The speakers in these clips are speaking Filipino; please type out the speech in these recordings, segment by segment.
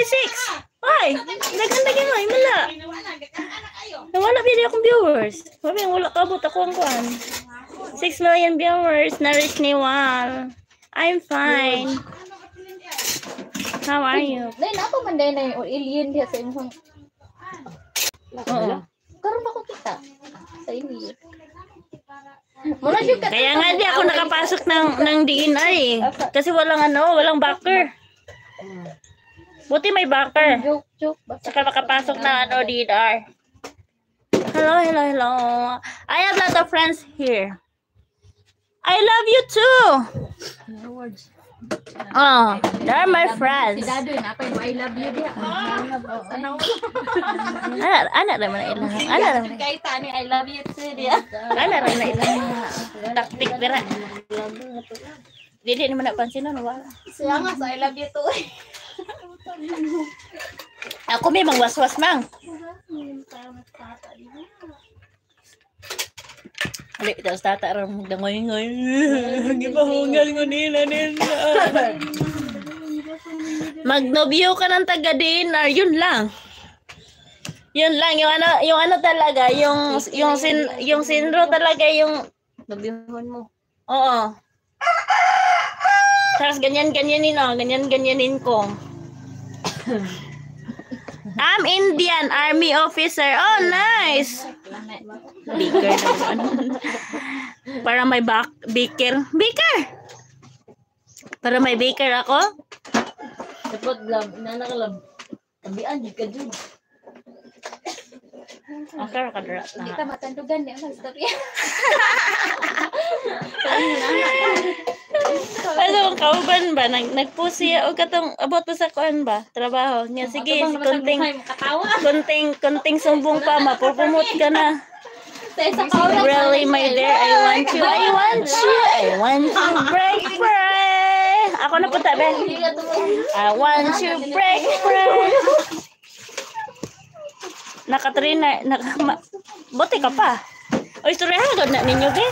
Why 6? Why? Dagan-dagan mo, wala. Nawala video akong viewers. Wala kabot ako ang kuan. 6 million viewers na reach ni Wal. I'm fine. How are you? Dahil na ako man dahil na yung alien diya sa imong. Oo. Karon ba ko kita sa alien? Kaya nga di ako nakapasok ng DNR eh. Kasi walang backer. Buti may backer. Joke. Saka makapasok na DNR. Hello. I have a lot of friends here. I love you too. Oh, they're my friends. Si Dado yun, ako yung I love you diya. Anak naman na ilang. Anak naman. Kahit ani I love you too diya. Anak naman na ilang. Taktik dira. Dili naman na pansin na wala. Siya nga sa I love you too. Ako may mangwaswas mang. Hali, tapos tataram dangoy-ngoy. Gipahungal ko nila. Magnobyo ka ng taga-DNR, yun lang. Yung ano talaga, yung sinro talaga yung nobyohon mo. Oo. Tapos ganyan-ganyanin ko. I'm Indian Army officer. Oh, nice. Beaker naman. Para may beaker. Para may beaker ako. Dapat lab, inanakalab. Tabian, di ka dyan. Akar ka dra. Hindi ka matandugan niya ang istorya. Ano, kauban ba? Nagpost siya o katong abot pa sa kuan ba? Trabaho. Nga, sige, konting sumbong pa, mapupumot ka na. Really, my dear, I want you break free. Ako na punta, Ben. I want you break free. Nakatrina, buti ka pa. O, istoryahan na ninyo, be.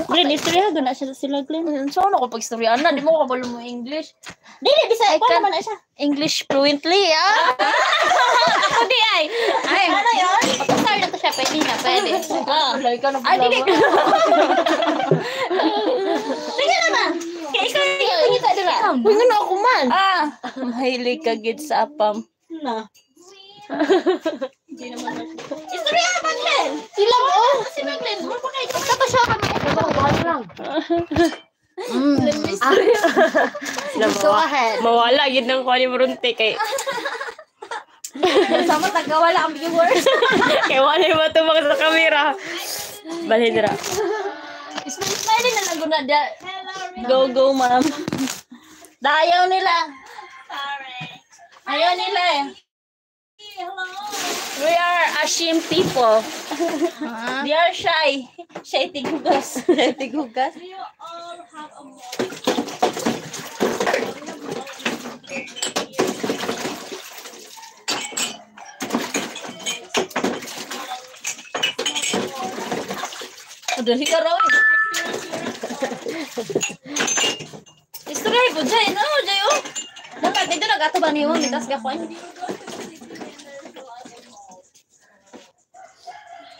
Glenn, istoryahan na sila, Glenn. So, ano ko pag-istoryahan na? Di mo kabalo mo English. Dili, Bisaya. Paano naman na siya? English fluently, ah. Ako di ay. Ano yun? Pag-start na to siya, pwede na, pwede. Lagi ka na pala. Dili. Sige naman. Kaya ikaw yung kita dila. Uy, nga na ako man. Mahilig ka gid sa apam. Na. Istoryahan ba, Glenn? Sila mo. Sino, Glenn? Tapos siya kami. Bakit lang? Go ahead. Mawala yun ng kuha ni Morunte kay Sama tagawala ang viewers. kay wala yung matubag sa kamera. Balhidra. Smile na lang guna dia. Go, ma'am. Ayaw nila. Ayaw nila eh. We are ashamed people. They are shy. Shy tigugas. Tigugas. Dali ka raw eh. Istorya ko dyan. Ano dyan oh? Dapat dito nag-ato ba niyo? Mitas ka ko.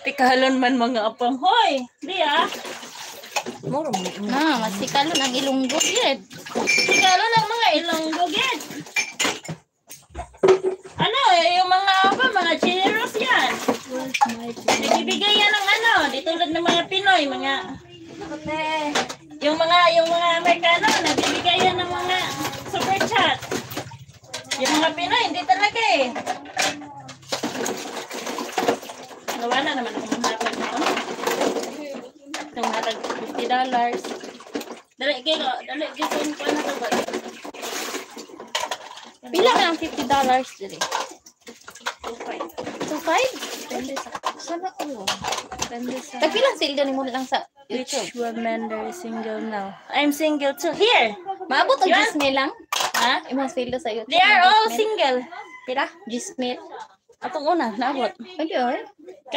Tikalon man mga apam. Hoy! Di ah. Masikalon ang ilunggo yun. Tikalon ang mga ilonggo gid. Ano eh, yung mga mga chineros yan. Nagbibigay yan ng ano, di tulad ng mga Pinoy, yung mga Amerikano, nagbibigay yan ng mga super chat. Yung mga Pinoy, hindi talaga eh. Nawa na naman akong hatag nito. Itong hatag $50. Dali, ko yung kuha na ito ba? Pila ka ng $50 dili? 2.5. 2.5? Depende sa... Saan ako? Depende sa... Tagpilang sildo ni mo lang sa Which YouTube. woman is single now? I'm single too. Here! Maabot ang Yan. Gismail lang? Ha? Imong sildo sa YouTube. They are all single. Pila? Gismail. Atong una, naabot. Pwede, oh.